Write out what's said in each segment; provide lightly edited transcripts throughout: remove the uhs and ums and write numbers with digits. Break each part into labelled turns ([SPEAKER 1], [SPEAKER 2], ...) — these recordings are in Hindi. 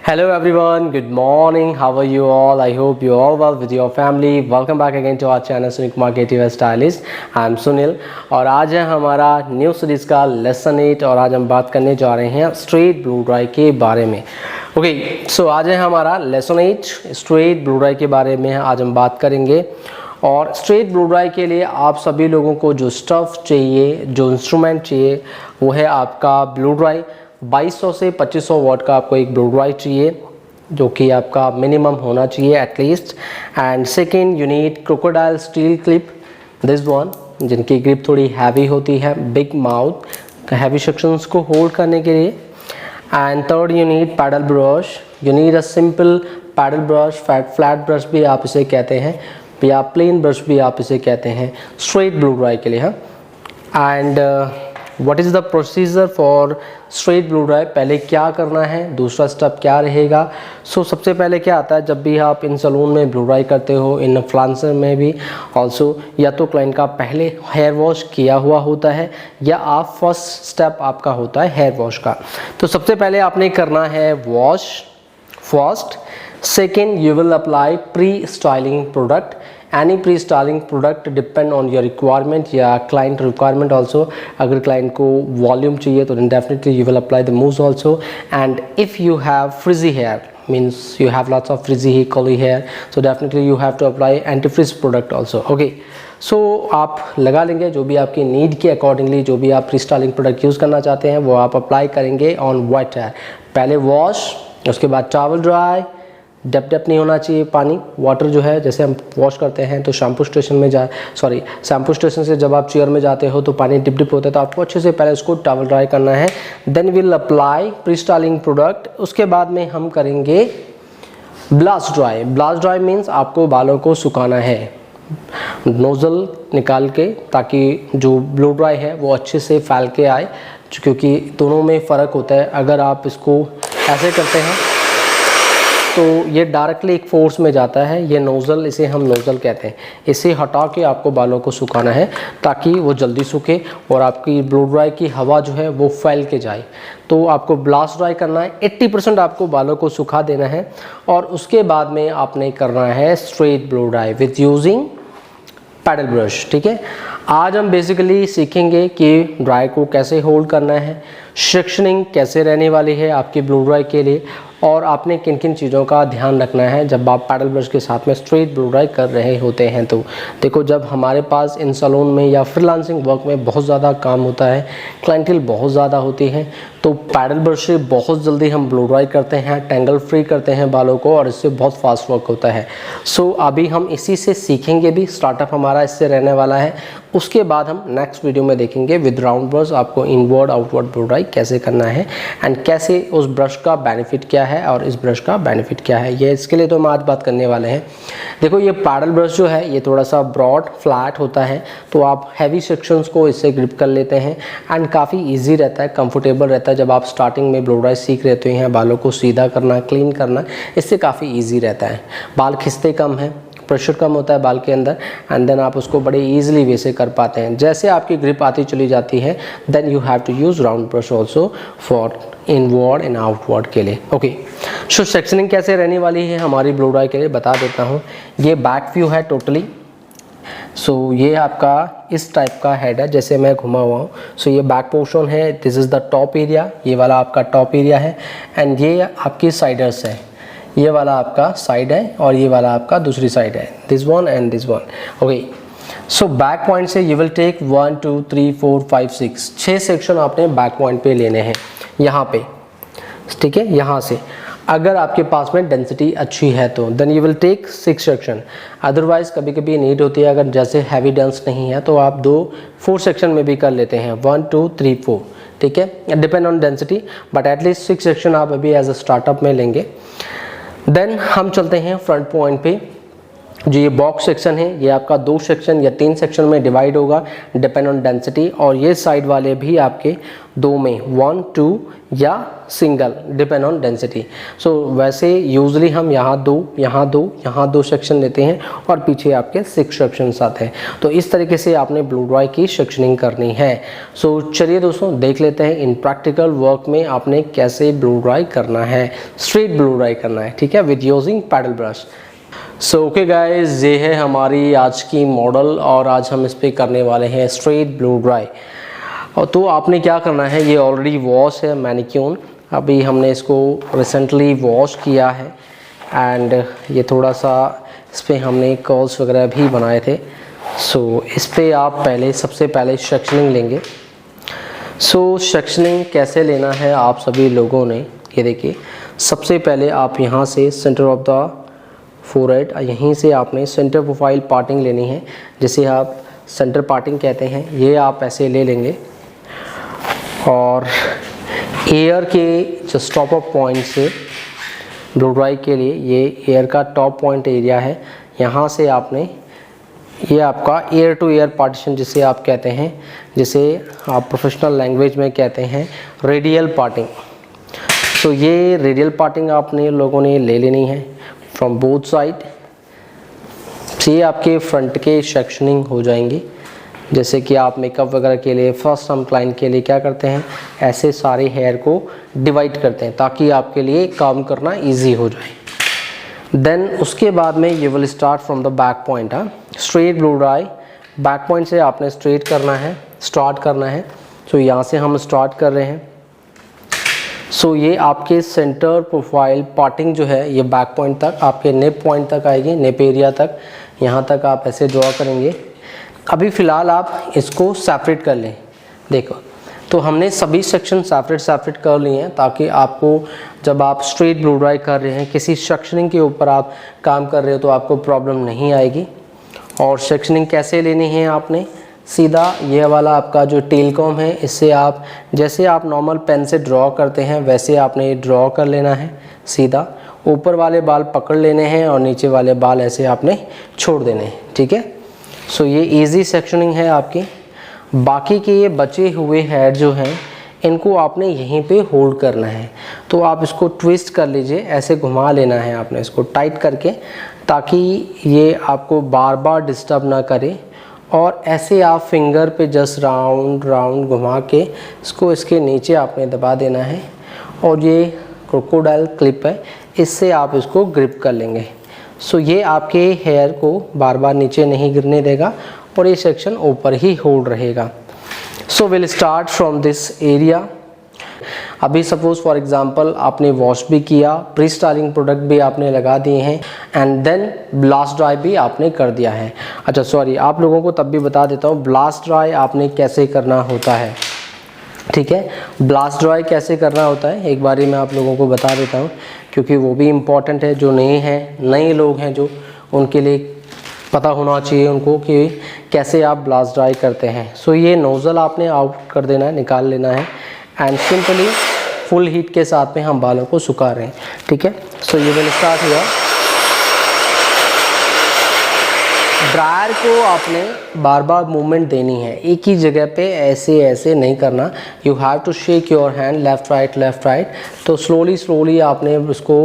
[SPEAKER 1] Hello everyone, good morning. How are you all? I hope you all well with your family. Welcome back again to our channel Sunil Kumar Creative Stylist. I am Sunil और आज है हमारा न्यू सीरीज का लेसन 8 और आज हम बात करने जा रहे हैं स्ट्रेट ब्लो ड्राई के बारे में। ओके, सो आज है हमारा लेसन 8 स्ट्रेट ब्लो ड्राई के बारे में आज हम बात करेंगे। और स्ट्रेट ब्लो ड्राई के लिए आप सभी लोगों को जो स्टफ़ चाहिए, जो इंस्ट्रूमेंट चाहिए, वो है आपका ब्लो ड्राई। 2200 से 2500 वाट का आपको एक ब्लो ड्राई चाहिए, जो कि आपका मिनिमम होना चाहिए at least. And second, you need crocodile steel clip, this one, जिनकी ग्रिप थोड़ी हैवी होती है, बिग माउथ, हैवी सेक्शंस को होल्ड करने के लिए। And third, you need paddle brush. You need a simple paddle brush, flat brush भी आप इसे कहते हैं, या प्लेन ब्रश भी आप इसे कहते हैं, स्ट्रेट ब्लो ड्राई के लिए। हाँ, and what is the procedure for straight blow dry, पहले क्या करना है, दूसरा स्टेप क्या रहेगा। सो सबसे पहले क्या आता है, जब भी आप इन सैलून में ब्लो ड्राई करते हो, इन फ्लांसर में भी ऑल्सो, या तो क्लाइंट का पहले हेयर वॉश किया हुआ होता है या आप फर्स्ट स्टेप आपका होता है हेयर वॉश का। तो सबसे पहले आपने करना है wash first. Second, you will apply pre styling product. Any pre styling product depend on your requirement या क्लाइंट रिक्वायरमेंट ऑल्सो। अगर क्लाइंट को वॉल्यूम चाहिए तो definitely you will apply the mousse also. And if you have frizzy hair, means you have lots of frizzy curly hair, so definitely you have to apply anti-frizz product also. Okay, so आप लगा लेंगे जो भी आपकी नीड के अकॉर्डिंगली, जो भी आप प्री स्टाइलिंग प्रोडक्ट यूज़ करना चाहते हैं वो आप अप्लाई करेंगे ऑन वाइट हेयर। पहले वॉश, उसके बाद टॉवल ड्राई, डप नहीं होना चाहिए पानी, वाटर जो है, जैसे हम वॉश करते हैं तो शैम्पू स्टेशन में शैम्पू स्टेशन से जब आप चेयर में जाते हो तो पानी डिप होता है, तो आपको अच्छे से पहले उसको टॉवल ड्राई करना है। Then will apply pre styling product. उसके बाद में हम करेंगे blast dry. Blast dry means आपको बालों को सुखाना है, नोज़ल निकाल के, ताकि जो ब्लो ड्राई है वो अच्छे से फैल के आए, क्योंकि दोनों में फ़र्क होता है। अगर आप इसको ऐसे करते हैं तो ये डायरेक्टली एक फोर्स में जाता है, ये नोज़ल, इसे हम नोज़ल कहते हैं। इसे हटा के आपको बालों को सुखाना है ताकि वो जल्दी सूखे और आपकी ब्लो ड्राई की हवा जो है वो फैल के जाए। तो आपको ब्लास्ट ड्राई करना है, 80% आपको बालों को सुखा देना है और उसके बाद में आपने करना है straight blow dry with using paddle brush. ठीक है, आज हम बेसिकली सीखेंगे कि ड्राई को कैसे होल्ड करना है, सेक्शनिंग कैसे रहने वाली है आपकी ब्लो ड्राई के लिए, और आपने किन किन चीज़ों का ध्यान रखना है जब आप पैडल ब्रश के साथ में स्ट्रेट ब्लो ड्राई कर रहे होते हैं। तो देखो, जब हमारे पास इन सैलून में या फ्रीलांसिंग वर्क में बहुत ज़्यादा काम होता है, क्लाइंटेल बहुत ज़्यादा होती है, तो पैडल ब्रश से बहुत जल्दी हम ब्लो ड्राई करते हैं, टेंगल फ्री करते हैं बालों को, और इससे बहुत फास्ट वर्क होता है। सो अभी हम इसी से सीखेंगे भी, स्टार्टअप हमारा इससे रहने वाला है। उसके बाद हम नेक्स्ट वीडियो में देखेंगे विद राउंड ब्रश आपको इनवर्ड आउटवर्ड ब्लो ड्राई कैसे करना है, एंड कैसे उस ब्रश का बेनिफिट क्या है और इस ब्रश का बेनिफिट क्या है, ये इसके लिए तो हम आज बात करने वाले हैं। देखो, ये पैडल ब्रश जो है ये थोड़ा सा ब्रॉड फ्लैट होता है, तो आप हैवी सेक्शंस को इससे ग्रिप कर लेते हैं एंड काफ़ी ईजी रहता है, कंफर्टेबल रहता है। जब आप स्टार्टिंग में ब्लो ड्राई सीख रहे होते हैं, बालों को सीधा करना, क्लीन करना, इससे काफ़ी ईजी रहता है। बाल खिंचते कम हैं, प्रेशर कम होता है बाल के अंदर, एंड देन आप उसको बड़े इजीली वे से कर पाते हैं। जैसे आपकी ग्रिप आती चली जाती है, then you have to use round brush also for inward and outward के लिए। ओके, सो सेक्शनिंग कैसे रहने वाली है हमारी ब्लो ड्राई के लिए बता देता हूँ। ये बैक व्यू है टोटली। सो ये आपका इस टाइप का हेड है, जैसे मैं घुमा हुआ हूँ। सो ये बैक पोर्शन है, this is the top area, ये वाला आपका टॉप एरिया है, एंड ये आपकी साइडर्स है, ये वाला आपका साइड है और ये वाला आपका दूसरी साइड है, this one and this one. Okay, so back point से यू विल टेक 1 2 3 4 5 6 सेक्शन आपने बैक पॉइंट पे लेने हैं यहाँ पे। ठीक है, यहाँ से अगर आपके पास में डेंसिटी अच्छी है तो then you will take 6 section. Otherwise कभी कभी नीड होती है, अगर जैसे हैवी डेंस नहीं है तो आप 4 सेक्शन में भी कर लेते हैं, 1 2 3 4। ठीक है, depend on density, but at least 6 section आप अभी एज अ स्टार्टअप में लेंगे। देन हम चलते हैं फ्रंट पॉइंट पे। जो ये बॉक्स सेक्शन है ये आपका 2 सेक्शन या 3 सेक्शन में डिवाइड होगा डिपेंड ऑन डेंसिटी, और ये साइड वाले भी आपके 2 में 1, 2 या सिंगल डिपेंड ऑन डेंसिटी। सो वैसे यूजली हम यहाँ 2, यहाँ 2, यहाँ 2 सेक्शन लेते हैं और पीछे आपके 6 सेक्शंस आते हैं। तो इस तरीके से आपने ब्लू ड्राई की सेक्शनिंग करनी है। सो चलिए दोस्तों देख लेते हैं इन प्रैक्टिकल वर्क में आपने कैसे ब्लू ड्राई करना है, स्ट्रेट ब्लू ड्राई करना है, ठीक है, with using paddle brush. So okay guys, ये है हमारी आज की मॉडल और आज हम इस पे करने वाले हैं स्ट्रेट ब्लू ड्राई। और तो आपने क्या करना है, ये ऑलरेडी वॉश है मैनिक्यून, अभी हमने इसको रिसेंटली वॉश किया है एंड ये थोड़ा सा इस पर हमने कर्ल्स वगैरह भी बनाए थे। सो इस पर आप सबसे पहले सेक्शनिंग लेंगे। सो सेक्शनिंग कैसे लेना है आप सभी लोगों ने, ये देखिए सबसे पहले आप यहाँ से सेंटर ऑफ द फोरहेड, यहीं से आपने सेंटर प्रोफाइल पार्टिंग लेनी है, जिसे आप सेंटर पार्टिंग कहते हैं। ये आप ऐसे ले लेंगे और एयर के जो टॉप ऑफ पॉइंट से ब्लू ड्राई के लिए ये एयर का टॉप पॉइंट एरिया है, यहाँ से आपने ये आपका एयर टू एयर पार्टीशन जिसे आप कहते हैं, जिसे आप प्रोफेशनल लैंग्वेज में कहते हैं रेडियल पार्टिंग। तो ये रेडियल पार्टिंग आपने लोगों ने ले लेनी है फ्रॉम बोथ साइड। ये आपके फ्रंट के सेक्शनिंग हो जाएंगे। जैसे कि आप मेकअप वगैरह के लिए फर्स्ट हम क्लाइंट के लिए क्या करते हैं, ऐसे सारे हेयर को डिवाइड करते हैं ताकि आपके लिए काम करना इजी हो जाए। देन उसके बाद में you will start from the back point. Straight blue dry back point से आपने स्ट्रेट करना है, स्टार्ट करना है। तो यहाँ से हम स्टार्ट कर रहे हैं। सो ये आपके सेंटर प्रोफाइल पार्टिंग जो है ये बैक पॉइंट तक आपके नेप पॉइंट तक आएगी, नेप एरिया तक, यहाँ तक आप ऐसे ड्रॉ करेंगे। अभी फ़िलहाल आप इसको सेपरेट कर लें। देखो तो हमने सभी सेक्शन सेपरेट कर लिए हैं ताकि आपको जब आप स्ट्रेट ब्लू ड्राई कर रहे हैं, किसी सेक्शनिंग के ऊपर आप काम कर रहे हो तो आपको प्रॉब्लम नहीं आएगी। और सेक्शनिंग कैसे लेनी है, आपने सीधा ये वाला आपका जो टेल कॉम है, इससे आप जैसे आप नॉर्मल पेन से ड्रॉ करते हैं वैसे आपने ड्रॉ कर लेना है। सीधा ऊपर वाले बाल पकड़ लेने हैं और नीचे वाले बाल ऐसे आपने छोड़ देने हैं, ठीक है। सो ये इजी सेक्शनिंग है आपकी। बाकी के ये बचे हुए हेयर जो हैं इनको आपने यहीं पे होल्ड करना है। तो आप इसको ट्विस्ट कर लीजिए, ऐसे घुमा लेना है आपने इसको टाइट करके, ताकि ये आपको बार बार डिस्टर्ब ना करे। और ऐसे आप फिंगर पे जस्ट राउंड घुमा के इसको इसके नीचे आपने दबा देना है। और ये क्रोकोडाइल क्लिप है, इससे आप इसको ग्रिप कर लेंगे। सो ये आपके हेयर को बार बार नीचे नहीं गिरने देगा और ये सेक्शन ऊपर ही होल्ड रहेगा। सो will start from this area. अभी सपोज फॉर एग्जांपल आपने वॉश भी किया, प्री स्टाइलिंग प्रोडक्ट भी आपने लगा दिए हैं एंड देन ब्लास्ट ड्राई भी आपने कर दिया है। अच्छा सॉरी, आप लोगों को तब भी बता देता हूँ ब्लास्ट ड्राई आपने कैसे करना होता है, ठीक है। ब्लास्ट ड्राई कैसे करना होता है एक बारी मैं आप लोगों को बता देता हूँ, क्योंकि वो भी इम्पॉर्टेंट है। जो नए लोग हैं जो, उनके लिए पता होना चाहिए उनको कि कैसे आप ब्लास्ट ड्राई करते हैं। सो ये नोज़ल आपने आउट कर देना है, निकाल लेना है एंड सिंपली फुल हीट के साथ में हम बालों को सुखा रहे हैं, ठीक है। सो ये विल स्टार्ट हुआ। ड्रायर को आपने बार बार मूवमेंट देनी है, एक ही जगह पे ऐसे नहीं करना। You have to shake your hand left right. तो स्लोली आपने उसको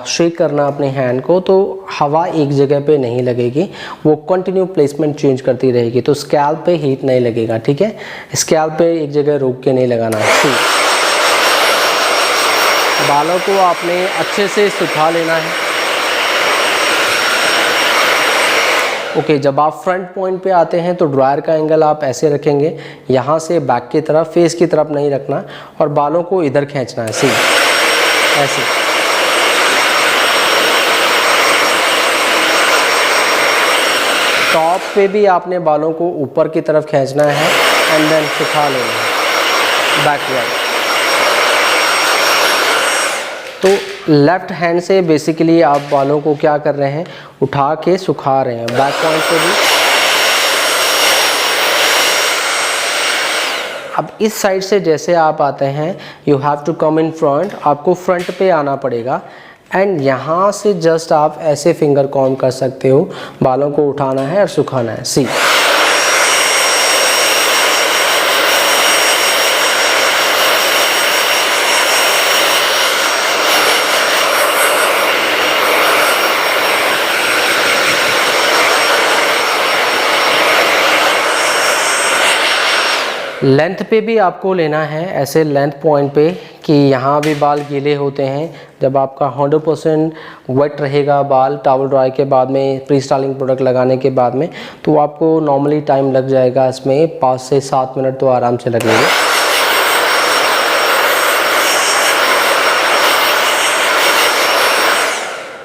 [SPEAKER 1] शेक करना अपने हैंड को, तो हवा एक जगह पे नहीं लगेगी, वो कंटिन्यू प्लेसमेंट चेंज करती रहेगी, तो स्कैल्प पे हीट नहीं लगेगा, ठीक है। स्कैल्प पे एक जगह रुक के नहीं लगाना है। ठीक, बालों को आपने अच्छे से सुखा लेना है। ओके, जब आप फ्रंट पॉइंट पे आते हैं तो ड्रायर का एंगल आप ऐसे रखेंगे, यहाँ से बैक की तरफ, फेस की तरफ नहीं रखना, और बालों को इधर खींचना है, सी ऐसे। टॉप पे भी आपने बालों को ऊपर की तरफ खींचना है एंड देन सुखा लेना है बैकवर्ड। तो लेफ़्ट हैंड से बेसिकली आप बालों को क्या कर रहे हैं, उठा के सुखा रहे हैं बैक पॉइंट पे भी। अब इस साइड से जैसे आप आते हैं, you have to come in front, आपको फ्रंट पे आना पड़ेगा एंड यहाँ से जस्ट आप ऐसे फिंगर कॉम कर सकते हो, बालों को उठाना है और सुखाना है। सी लेंथ पे भी आपको लेना है ऐसे लेंथ पॉइंट पे कि यहाँ भी बाल गीले होते हैं। जब आपका 100% वेट रहेगा बाल टॉवल ड्राई के बाद में, प्री स्टाइलिंग प्रोडक्ट लगाने के बाद में, तो आपको नॉर्मली टाइम लग जाएगा इसमें 5 से 7 मिनट तो आराम से लगेंगे।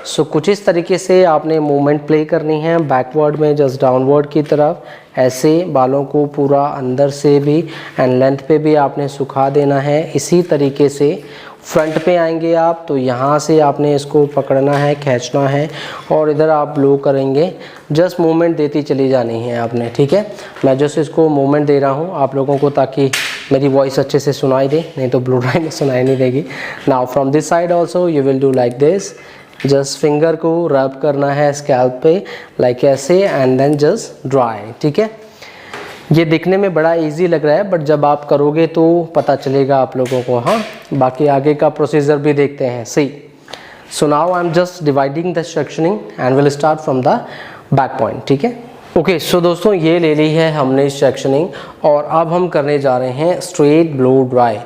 [SPEAKER 1] सो कुछ इस तरीके से आपने मूवमेंट प्ले करनी है, बैकवर्ड में जस्ट डाउनवर्ड की तरफ, ऐसे बालों को पूरा अंदर से भी एंड लेंथ पे भी आपने सुखा देना है। इसी तरीके से फ्रंट पे आएंगे आप तो यहाँ से आपने इसको पकड़ना है, खींचना है और इधर आप ब्लो करेंगे। जस्ट मूवमेंट देती चली जानी है आपने, ठीक है। मैं जस्ट इसको मूवमेंट दे रहा हूँ आप लोगों को ताकि मेरी वॉइस अच्छे से सुनाई दे, नहीं तो ब्लो ड्राई में सुनाई नहीं देगी। Now from this side also you will do like this, just finger को रब करना है स्कैल्प पे लाइक ऐसे एंड देन जस्ट ड्राई, ठीक है। ये दिखने में बड़ा इजी लग रहा है बट जब आप करोगे तो पता चलेगा आप लोगों को। हाँ, बाकी आगे का प्रोसीजर भी देखते हैं। See so now I am just dividing the sectioning and will start from the back point, ठीक है। ओके सो दोस्तों ये ले ली है हमने सेक्शनिंग और अब हम करने जा रहे हैं straight blow dry.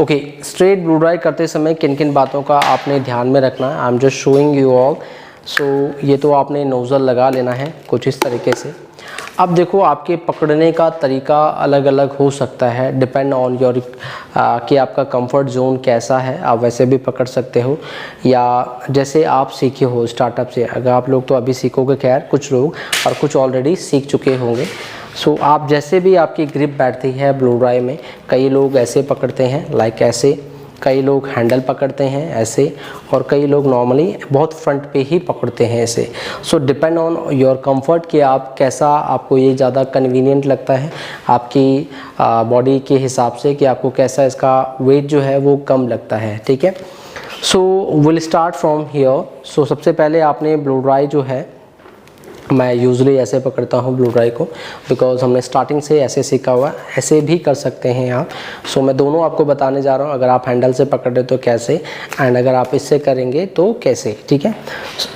[SPEAKER 1] Okay, straight blow dry करते समय किन किन बातों का आपने ध्यान में रखना है, I am just showing you all. So ये तो आपने नोज़ल लगा लेना है कुछ इस तरीके से। अब देखो आपके पकड़ने का तरीका अलग अलग हो सकता है, डिपेंड ऑन योर कि आपका कंफर्ट जोन कैसा है। आप वैसे भी पकड़ सकते हो या जैसे आप सीखे हो स्टार्टअप से। अगर आप लोग तो अभी सीखोगे खैर, कुछ लोग और कुछ ऑलरेडी सीख चुके होंगे। सो आप जैसे भी आपकी ग्रिप बैठती है ब्लो ड्राई में, कई लोग ऐसे पकड़ते हैं लाइक ऐसे, कई लोग हैंडल पकड़ते हैं ऐसे और कई लोग नॉर्मली बहुत फ्रंट पे ही पकड़ते हैं ऐसे। सो डिपेंड ऑन योर कंफर्ट कि आप कैसा, आपको ये ज़्यादा कन्वीनियंट लगता है आपकी बॉडी के हिसाब से कि आपको कैसा इसका वेट जो है वो कम लगता है, ठीक है। So will start from here. So सबसे पहले आपने ब्लो ड्राई जो है, मैं यूजुअली ऐसे पकड़ता हूँ ब्लो ड्राई को बिकॉज हमने स्टार्टिंग से ऐसे सीखा हुआ है। ऐसे भी कर सकते हैं आप। सो मैं दोनों आपको बताने जा रहा हूँ, अगर आप हैंडल से पकड़ रहे तो कैसे एंड अगर आप इससे करेंगे तो कैसे, ठीक है।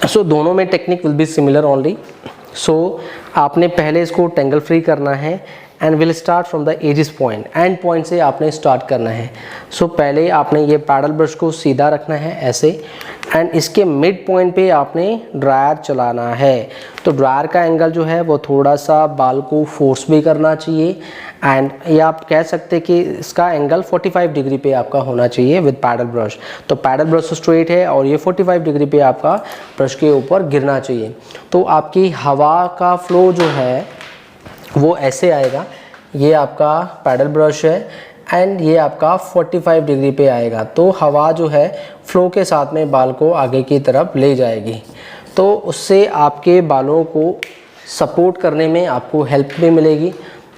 [SPEAKER 1] सो दोनों में technique will be similar only. So आपने पहले इसको टेंगल फ्री करना है and will start from the edges point, and point से आपने स्टार्ट करना है। सो पहले आपने ये पैडल ब्रश को सीधा रखना है ऐसे एंड इसके मिड पॉइंट पे आपने ड्रायर चलाना है। तो ड्रायर का एंगल जो है वो थोड़ा सा बाल को फोर्स भी करना चाहिए एंड ये आप कह सकते कि इसका एंगल 45 डिग्री पे आपका होना चाहिए विद पैडल ब्रश। तो पैडल ब्रश स्ट्रेट है और ये 45 डिग्री पे आपका ब्रश के ऊपर गिरना चाहिए। तो आपकी हवा का फ्लो जो है वो ऐसे आएगा, ये आपका पैडल ब्रश है एंड ये आपका 45 डिग्री पे आएगा। तो हवा जो है फ्लो के साथ में बाल को आगे की तरफ ले जाएगी, तो उससे आपके बालों को सपोर्ट करने में आपको हेल्प भी मिलेगी।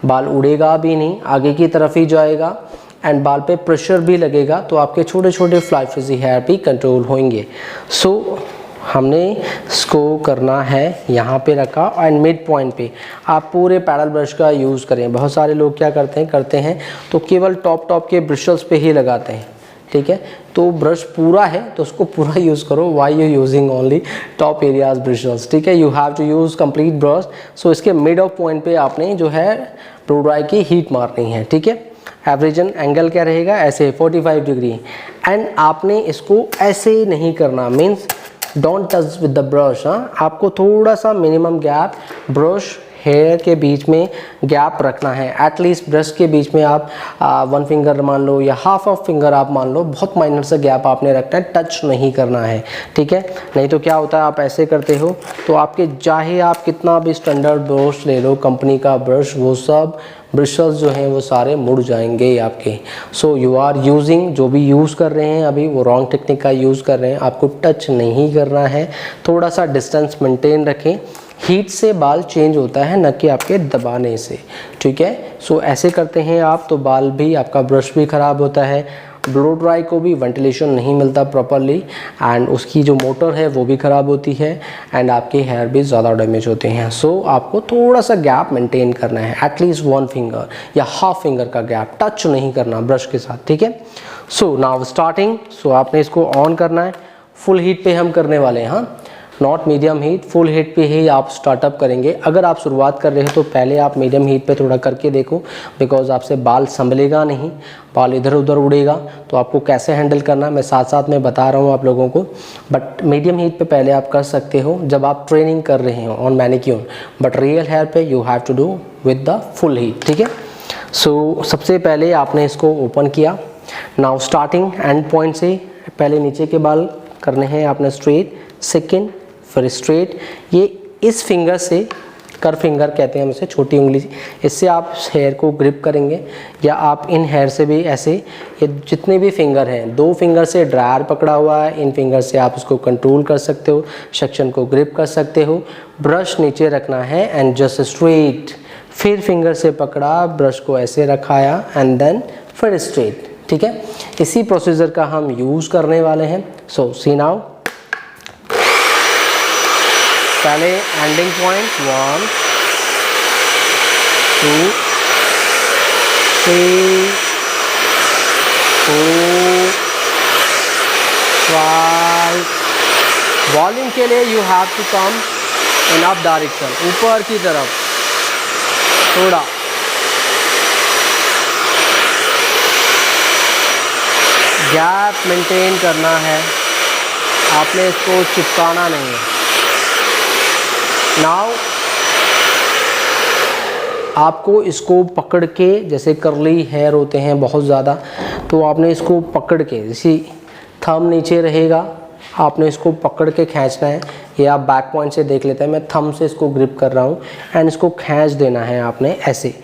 [SPEAKER 1] बाल उड़ेगा भी नहीं, आगे की तरफ ही जाएगा एंड बाल पे प्रेशर भी लगेगा, तो आपके छोटे छोटे फ्लाई फ्रिजी हेयर भी कंट्रोल होंगे। सो हमने इसको करना है यहाँ पे रखा एंड मिड पॉइंट पे आप पूरे पैडल ब्रश का यूज़ करें। बहुत सारे लोग क्या करते हैं तो केवल टॉप के ब्रशल्स पे ही लगाते हैं, ठीक है। तो ब्रश पूरा है तो उसको पूरा यूज़ करो। Why you using only top areas bristles, ठीक है। You have to use complete brush. So इसके मिड ऑफ पॉइंट पे आपने जो है ब्लो ड्राई की हीट मारनी है, ठीक है। एवरेजन एंगल क्या रहेगा ऐसे 45 डिग्री एंड आपने इसको ऐसे नहीं करना, means don't touch with the brush. हाँ, आपको थोड़ा सा मिनिमम गैप ब्रश हेयर के बीच में गैप रखना है। एटलीस्ट ब्रश के बीच में आप 1 फिंगर मान लो या हाफ ऑफ फिंगर आप मान लो, बहुत माइनर सा गैप आपने रखना है, टच नहीं करना है, ठीक है। नहीं तो क्या होता है आप ऐसे करते हो तो आपके चाहे आप कितना भी स्टैंडर्ड ब्रश ले लो कंपनी का ब्रश, वो सब ब्रशेस जो हैं वो सारे मुड़ जाएंगे आपके। सो यू आर यूजिंग, जो भी यूज़ कर रहे हैं अभी वो रॉन्ग टेक्निक का यूज़ कर रहे हैं। आपको टच नहीं करना है, थोड़ा सा डिस्टेंस मेंटेन रखें हीट से बाल चेंज होता है, न कि आपके दबाने से, ठीक है। सो ऐसे करते हैं आप तो बाल भी, आपका ब्रश भी ख़राब होता है, ब्लो ड्राई को भी वेंटिलेशन नहीं मिलता प्रॉपरली, एंड उसकी जो मोटर है वो भी ख़राब होती है, एंड आपके हेयर भी ज़्यादा डैमेज होते हैं। सो आपको थोड़ा सा गैप मेंटेन करना है, एटलीस्ट 1 फिंगर या हाफ फिंगर का गैप, टच नहीं करना ब्रश के साथ, ठीक है। सो नाउ स्टार्टिंग, सो आपने इसको ऑन करना है, फुल हीट पे हम करने वाले हैं, हाँ, not medium heat, full heat पे ही आप स्टार्टअप करेंगे। अगर आप शुरुआत कर रहे हो तो पहले आप मीडियम हीट पे थोड़ा करके देखो, बिकॉज आपसे बाल संभलेगा नहीं, बाल इधर उधर उड़ेगा, तो आपको कैसे हैंडल करना मैं साथ साथ में बता रहा हूँ आप लोगों को। बट मीडियम हीट पे पहले आप कर सकते हो जब आप ट्रेनिंग कर रहे हो on mannequin, but real hair पे you have to do with the full heat, ठीक है। सो सबसे पहले आपने इसको ओपन किया। नाउ स्टार्टिंग एंड पॉइंट से पहले नीचे के बाल करने हैं आपने स्ट्रेट, सेकेंड फिर स्ट्रेट। ये इस फिंगर से, कर फिंगर कहते हैं हम इसे, छोटी उंगली, इससे आप हेयर को ग्रिप करेंगे, या आप इन हेयर से भी ऐसे, ये जितने भी फिंगर हैं, 2 फिंगर से ड्रायर पकड़ा हुआ है, इन फिंगर से आप उसको कंट्रोल कर सकते हो, सेक्शन को ग्रिप कर सकते हो। ब्रश नीचे रखना है एंड जस्ट स्ट्रेट, फिर फिंगर से पकड़ा, ब्रश को ऐसे रखाया एंड देन फिर स्ट्रेट, ठीक है। इसी प्रोसीजर का हम यूज़ करने वाले हैं। सो सी नाउ, पहले एंडिंग पॉइंट 1 2 3 4 5। वॉल्यूम के लिए you have to come in up direction, ऊपर की तरफ थोड़ा, गैप मेंटेन करना है, आपने इसको चिपकाना नहीं है। नाउ आपको इसको पकड़ के, जैसे कर्ली हेयर होते हैं बहुत ज़्यादा, तो आपने इसको पकड़ के, जैसे थंब नीचे रहेगा, आपने इसको पकड़ के खींचना है। ये आप बैक पॉइंट से देख लेते हैं, मैं थंब से इसको ग्रिप कर रहा हूँ एंड इसको खींच देना है आपने ऐसे।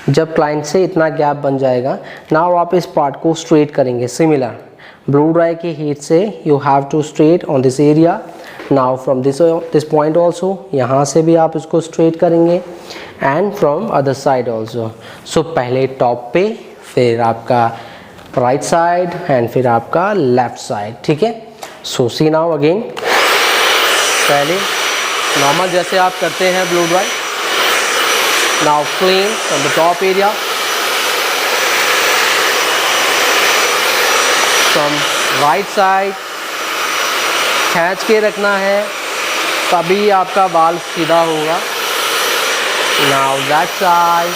[SPEAKER 1] जब क्लाइंट से इतना गैप बन जाएगा, नाउ आप इस पार्ट को स्ट्रेट करेंगे। सिमिलर ब्लो ड्राई की हीट से you have to straight on this area. Now from this point also, यहाँ से भी आप इसको स्ट्रेट करेंगे and from other side also. So पहले टॉप पे, फिर आपका राइट साइड एंड फिर आपका लेफ्ट साइड, ठीक है। सो सी नाउ अगेन, पहले नॉर्मल जैसे आप करते हैं blow dry. Now clean from the top area, from right side, खींच के रखना है, तभी आपका बाल सीधा होगा। नाउ दैट साइड,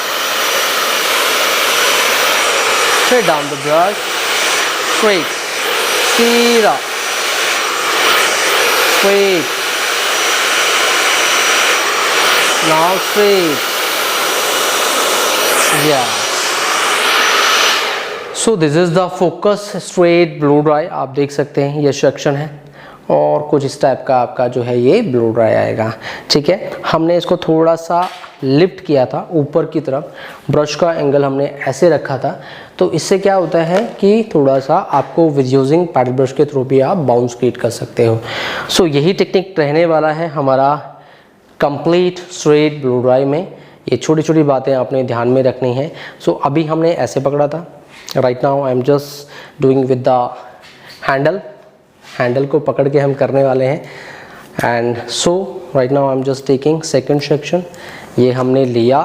[SPEAKER 1] फिर डाउन द ब्रश, स्ट्रेट, सीधा, स्ट्रेट, नाउ स्ट्रेट, या। सो this is the focus straight blow dry. आप देख सकते हैं ये सेक्शन है और कुछ इस टाइप का आपका जो है ये ब्लो ड्राई आएगा, ठीक है। हमने इसको थोड़ा सा लिफ्ट किया था ऊपर की तरफ, ब्रश का एंगल हमने ऐसे रखा था, तो इससे क्या होता है कि थोड़ा सा आपको विद यूजिंग पैडल ब्रश के थ्रू भी आप बाउंस क्रिएट कर सकते हो। सो यही टेक्निक रहने वाला है हमारा कंप्लीट स्ट्रेट ब्लो ड्राई में। ये छोटी छोटी बातें आपने ध्यान में रखनी है। सो अभी हमने ऐसे पकड़ा था, right now I am just doing with the handle को पकड़ के हम करने वाले हैं। And so right now I am just taking second section, ये हमने लिया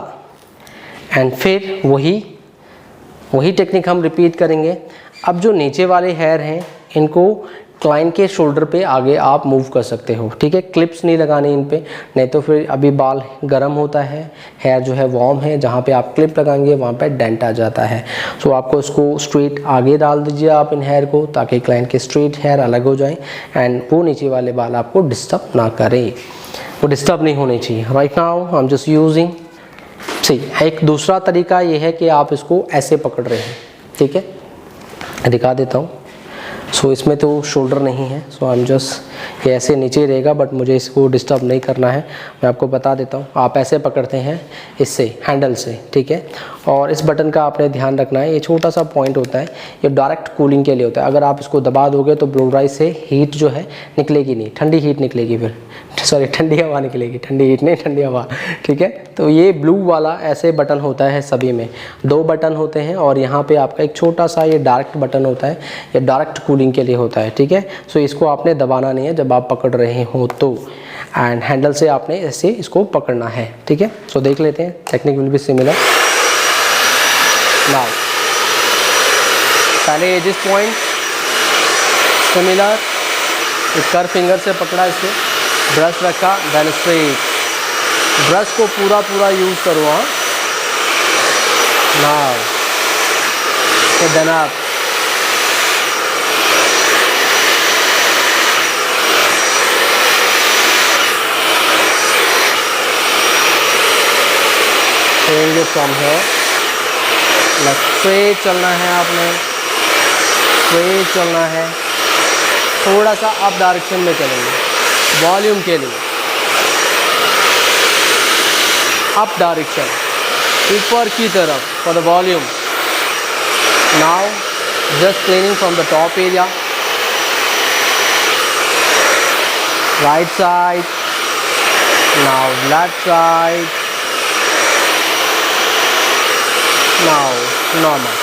[SPEAKER 1] एंड फिर वही टेक्निक हम रिपीट करेंगे। अब जो नीचे वाले हेयर हैं, इनको क्लाइंट के शोल्डर पे आगे आप मूव कर सकते हो, ठीक है। क्लिप्स नहीं लगाने इन पे, नहीं तो फिर अभी बाल गर्म होता है, हेयर जो है वार्म है, जहाँ पे आप क्लिप लगाएंगे वहाँ पे डेंट आ जाता है। सो आपको इसको स्ट्रेट आगे डाल दीजिए आप इन हेयर को, ताकि क्लाइंट के स्ट्रेट हेयर अलग हो जाएं एंड वो नीचे वाले बाल आपको डिस्टर्ब ना करें, वो डिस्टर्ब नहीं होने चाहिए। Right now I am just using, एक दूसरा तरीका ये है कि आप इसको ऐसे पकड़ रहे हैं, ठीक है, दिखा देता हूँ। सो इसमें तो शोल्डर नहीं है, सो आई एम जस्ट ये ऐसे नीचे ही रहेगा, बट मुझे इसको डिस्टर्ब नहीं करना है। मैं आपको बता देता हूँ, आप ऐसे पकड़ते हैं इससे, हैंडल से, ठीक है। और इस बटन का आपने ध्यान रखना है, ये छोटा सा पॉइंट होता है, ये डायरेक्ट कूलिंग के लिए होता है। अगर आप इसको दबा दोगे तो ब्लो ड्राई से हीट जो है निकलेगी नहीं, ठंडी हीट निकलेगी, फिर सॉरी ठंडी हवा निकलेगी, ठंडी हीट नहीं, ठंडी हवा, ठीक है। तो ये ब्लू वाला ऐसे बटन होता है सभी में, 2 बटन होते हैं और यहाँ पे आपका एक छोटा सा ये डायरेक्ट बटन होता है, ये डायरेक्ट कूलिंग के लिए होता है, ठीक है। सो इसको आपने दबाना नहीं है जब आप पकड़ रहे हो तो, एंड हैंडल से आपने ऐसे इसको पकड़ना है, ठीक है। सो देख लेते हैं, technique will be similar. Now पहले जिस पॉइंट सिमिलर, एक कर फिंगर से पकड़ा, इसे ब्रश रखा, देन स्ट्रेट, ब्रश को पूरा यूज करो, हाँ। नाउ देन आप फ्रॉम हियर, स्ट्रेट चलना है आपने, स्ट्रेट चलना है, थोड़ा सा अप डायरेक्शन में चलेंगे वॉल्यूम के लिए, अप डायरेक्शन, ऊपर की तरफ for the volume. Now just cleaning from the top area, right side, now left side, now normal.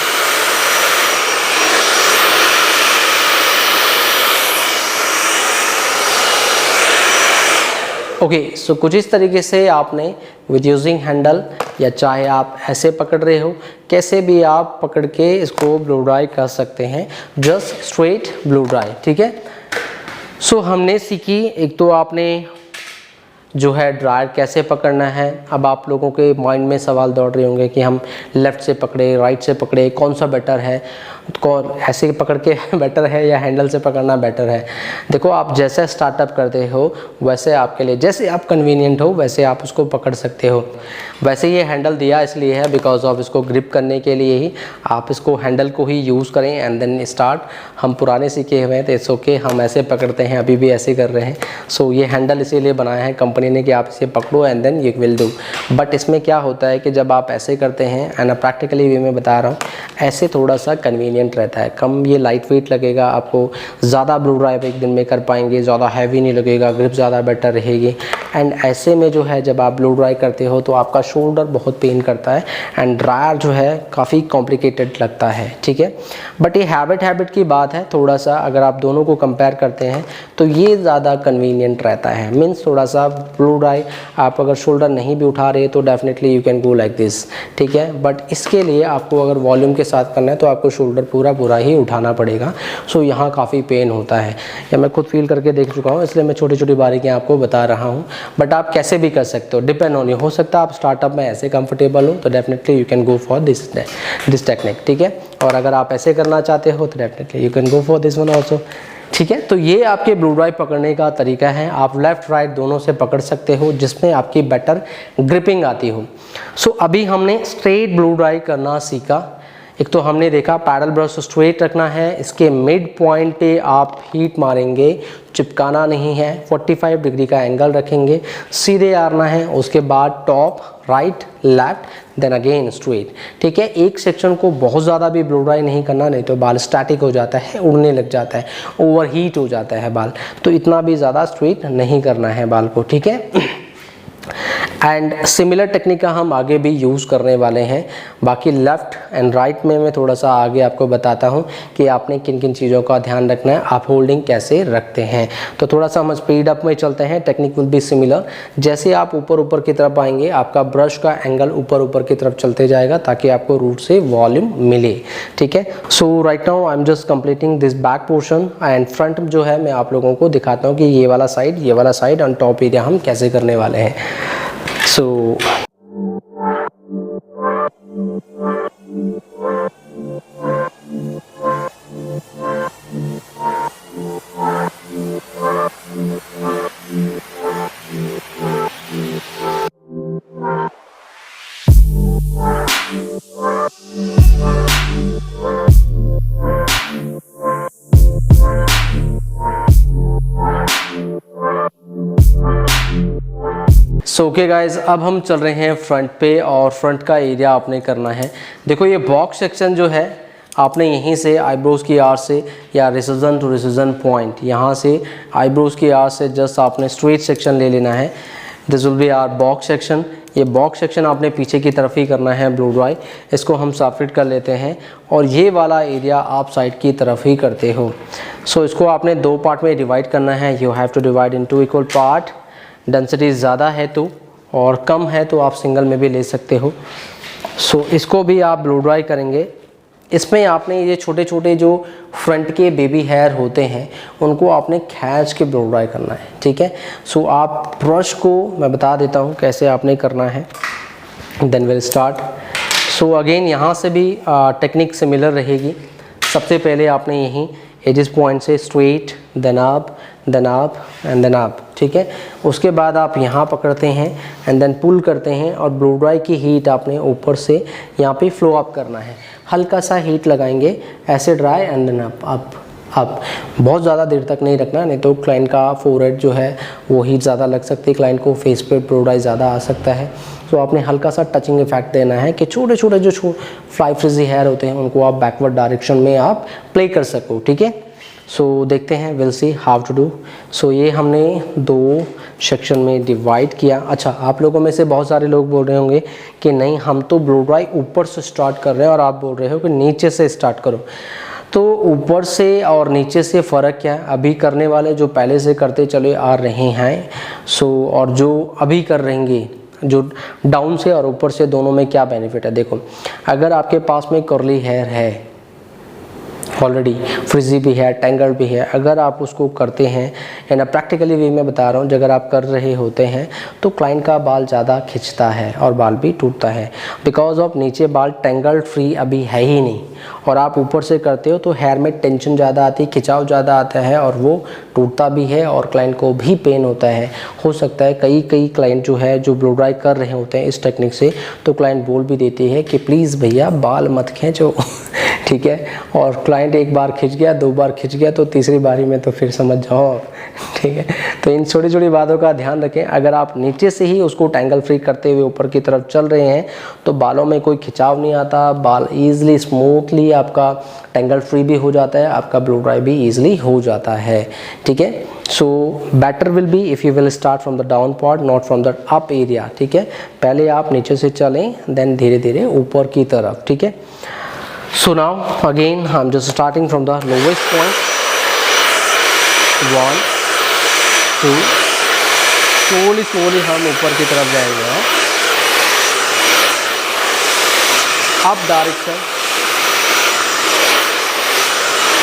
[SPEAKER 1] Okay, so कुछ इस तरीके से आपने विद यूजिंग हैंडल, या चाहे आप ऐसे पकड़ रहे हो, कैसे भी आप पकड़ के इसको ब्लो ड्राई कर सकते हैं, जस्ट स्ट्रेट ब्लो ड्राई, ठीक है। सो हमने सीखी, एक तो आपने जो है ड्रायर कैसे पकड़ना है। अब आप लोगों के माइंड में सवाल दौड़ रहे होंगे कि हम लेफ़्ट से पकड़े, राइट से पकड़े, कौन सा बेटर है, कौन ऐसे पकड़ के बेटर है या हैंडल से पकड़ना बेटर है। देखो, आप जैसे स्टार्टअप करते हो वैसे आपके लिए, जैसे आप कन्वीनियंट हो वैसे आप उसको पकड़ सकते हो। वैसे ये हैंडल दिया इसलिए है बिकॉज ऑफ इसको ग्रिप करने के लिए ही आप इसको हैंडल को ही यूज़ करें एंड देन स्टार्ट। हम पुराने सीखे हुए हैं तो इट्स ओके, हम ऐसे पकड़ते हैं, अभी भी ऐसे कर रहे हैं। सो ये हैंडल इसीलिए बनाया है कंपनी ने कि आप इसे पकड़ो and then you will do. But इसमें क्या होता है कि जब आप ऐसे करते हैं, एंड प्रैक्टिकली वे में बता रहा हूँ, ऐसे थोड़ा सा कन्वीनियंट रहता है, कम ये लाइट वेट लगेगा, आपको ज़्यादा ब्लो ड्राई एक दिन में कर पाएंगे, ज़्यादा हैवी नहीं लगेगा, ग्रिप ज़्यादा बेटर रहेगी। एंड ऐसे में जो है जब आप ब्लो ड्राई करते हो तो आपका शोल्डर बहुत पेन करता है एंड ड्रायर जो है काफ़ी कॉम्प्लिकेटेड लगता है, ठीक है। बट ये हैबिट की बात है, थोड़ा सा अगर आप दोनों को कंपेयर करते हैं तो ये ज़्यादा कन्वीनियंट रहता है। मीन्स थोड़ा सा ब्लो ड्राई आप अगर शोल्डर नहीं भी उठा रहे तो definitely you can go like this, ठीक है। बट इसके लिए आपको अगर वॉल्यूम के साथ करना है तो आपको शोल्डर पूरा ही उठाना पड़ेगा। सो यहाँ काफ़ी पेन होता है, या मैं खुद फील करके देख चुका हूँ, इसलिए मैं छोटी छोटी बारीकियाँ आपको बता रहा हूँ। बट आप कैसे भी कर सकते हो, डिपेंड ऑन यू। हो सकता है आप स्टार्टअप में ऐसे कंफर्टेबल हो तो definitely you can go for this technique, ठीक है। और अगर आप ऐसे करना चाहते हो तो definitely you can go for this one also, ठीक है। तो ये आपके ब्लो ड्राई पकड़ने का तरीका है, आप लेफ़्ट राइट दोनों से पकड़ सकते हो जिसमें आपकी बेटर ग्रिपिंग आती हो। सो अभी हमने स्ट्रेट ब्लो ड्राई करना सीखा। एक तो हमने देखा पैडल ब्रश स्ट्रेट रखना है, इसके मिड पॉइंट पे आप हीट मारेंगे, चिपकाना नहीं है, 45 डिग्री का एंगल रखेंगे, सीधे आना है, उसके बाद top, right, left, then again straight, ठीक है। एक सेक्शन को बहुत ज़्यादा भी ब्लो ड्राई नहीं करना, नहीं तो बाल स्टैटिक हो जाता है, उड़ने लग जाता है, ओवर हीट हो जाता है बाल, तो इतना भी ज़्यादा स्ट्रेट नहीं करना है बाल को, ठीक है। एंड सिमिलर टेक्निक का हम आगे भी यूज़ करने वाले हैं। बाकी लेफ़्ट एंड राइट में मैं थोड़ा सा आगे आपको बताता हूं कि आपने किन किन चीज़ों का ध्यान रखना है, आप होल्डिंग कैसे रखते हैं। तो थोड़ा सा हम स्पीड अप में चलते हैं, टेक्निक विल बी सिमिलर। जैसे आप ऊपर की तरफ आएंगे, आपका ब्रश का एंगल ऊपर की तरफ चलते जाएगा ताकि आपको रूट से वॉल्यूम मिले, ठीक है। So right now I am just completing this back portion and front जो है मैं आप लोगों को दिखाता हूँ कि ये वाला साइड ऑन टॉप एरिया हम कैसे करने वाले हैं। So ओके गाइज, अब हम चल रहे हैं फ्रंट पे और फ्रंट का एरिया आपने करना है। देखो ये बॉक्स सेक्शन जो है आपने यहीं से आईब्रोज़ की आर्च से या रिसीजन टू रिसीजन पॉइंट, यहाँ से आईब्रोज़ की आर्च से जस्ट आपने स्ट्रेट सेक्शन ले लेना है। This will be our box section. ये बॉक्स सेक्शन आपने पीछे की तरफ ही करना है ब्लो ड्राई। इसको हम सेपरेट कर लेते हैं और ये वाला एरिया आप साइड की तरफ ही करते हो। सो इसको आपने दो पार्ट में डिवाइड करना है। You have to divide in 2 equal part. Density ज़्यादा है तो और कम है तो आप सिंगल में भी ले सकते हो। सो इसको भी आप ब्लो ड्राई करेंगे। इसमें आपने ये छोटे छोटे जो फ्रंट के बेबी हेयर होते हैं उनको आपने खींच के ब्लो ड्राई करना है, ठीक है। सो आप ब्रश को मैं बता देता हूँ कैसे आपने करना है, then will start. So again यहाँ से भी टेक्निक सिमिलर रहेगी। सबसे पहले आपने यहीं एजिस पॉइंट से straight, then up and then up, ठीक है। उसके बाद आप यहाँ पकड़ते हैं एंड देन पुल करते हैं और ब्लो ड्राई की हीट आपने ऊपर से यहाँ पे फ्लो अप करना है। हल्का सा हीट लगाएंगे, ऐसे ड्राई एंड देन अप। बहुत ज़्यादा देर तक नहीं रखना, नहीं तो क्लाइंट का फोरहेड जो है वो हीट ज़्यादा लग सकती है, क्लाइंट को फेस पे ब्लो ड्राई ज़्यादा आ सकता है। तो आपने हल्का सा टचिंग इफेक्ट देना है कि छोटे छोटे जो फ्लाई फ्रिजी हेयर होते हैं उनको आप बैकवर्ड डायरेक्शन में आप प्ले कर सको, ठीक है। सो देखते हैं, will see how to do. So ये हमने 2 सेक्शन में डिवाइड किया। अच्छा, आप लोगों में से बहुत सारे लोग बोल रहे होंगे कि नहीं हम तो ब्लो ड्राई ऊपर से स्टार्ट कर रहे हैं और आप बोल रहे हो कि नीचे से स्टार्ट करो। तो ऊपर से और नीचे से फ़र्क क्या है? अभी करने वाले जो पहले से करते चले आ रहे हैं और जो अभी कर रहेंगे, जो डाउन से और ऊपर से, दोनों में क्या बेनिफिट है। देखो, अगर आपके पास में कर्ली हेयर है ऑलरेडी, फ्रिजी भी है, टेंगल्ड भी है, अगर आप उसको करते हैं इन प्रैक्टिकली वे में बता रहा हूँ, अगर आप कर रहे होते हैं तो क्लाइंट का बाल ज़्यादा खिंचता है और बाल भी टूटता है, बिकॉज ऑफ नीचे बाल टेंगल्ड फ्री अभी है ही नहीं। और आप ऊपर से करते हो तो हेयर में टेंशन ज़्यादा आती है, खिंचाव ज़्यादा आता है और वो टूटता भी है और क्लाइंट को भी पेन होता है। हो सकता है कई क्लाइंट जो है जो ब्लो ड्राई कर रहे होते हैं इस टेक्निक से, तो क्लाइंट बोल भी देती है कि प्लीज़ भैया बाल मत खींचो ठीक है। और क्लाइंट एक बार खिंच गया, 2 बार खिंच गया तो तीसरी बारी में तो फिर समझ जाओ, ठीक है। तो इन छोटी छोटी बातों का ध्यान रखें। अगर आप नीचे से ही उसको टेंगल फ्री करते हुए ऊपर की तरफ चल रहे हैं तो बालों में कोई खिंचाव नहीं आता, बाल ईजिली स्मूथली आपका टेंगल फ्री भी हो जाता है, आपका ब्लो ड्राई भी ईजिली हो जाता है, ठीक है। So better will be if you will start from the down part, not from the up area, ठीक है। पहले आप नीचे से चलें, देन धीरे धीरे ऊपर की तरफ, ठीक है। So now again I'm just starting from the lowest point, 1 2, slowly हम ऊपर की तरफ जाएंगे। अप डायरेक्शन,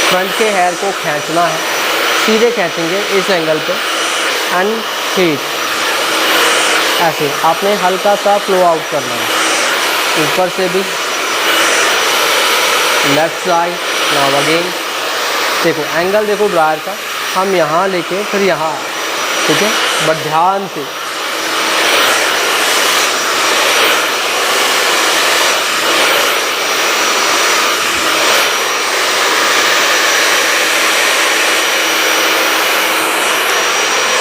[SPEAKER 1] फ्रंट के हेयर को खींचना है, सीधे खींचेंगे इस एंगल पे एंड हीट, ऐसे आपने हल्का सा फ्लो आउट करना है। ऊपर से भी लेफ्ट साइड, नाउ अगेन देखो एंगल, देखो ड्रायर का, हम यहाँ लेके फिर यहाँ, ठीक है, बट ध्यान से।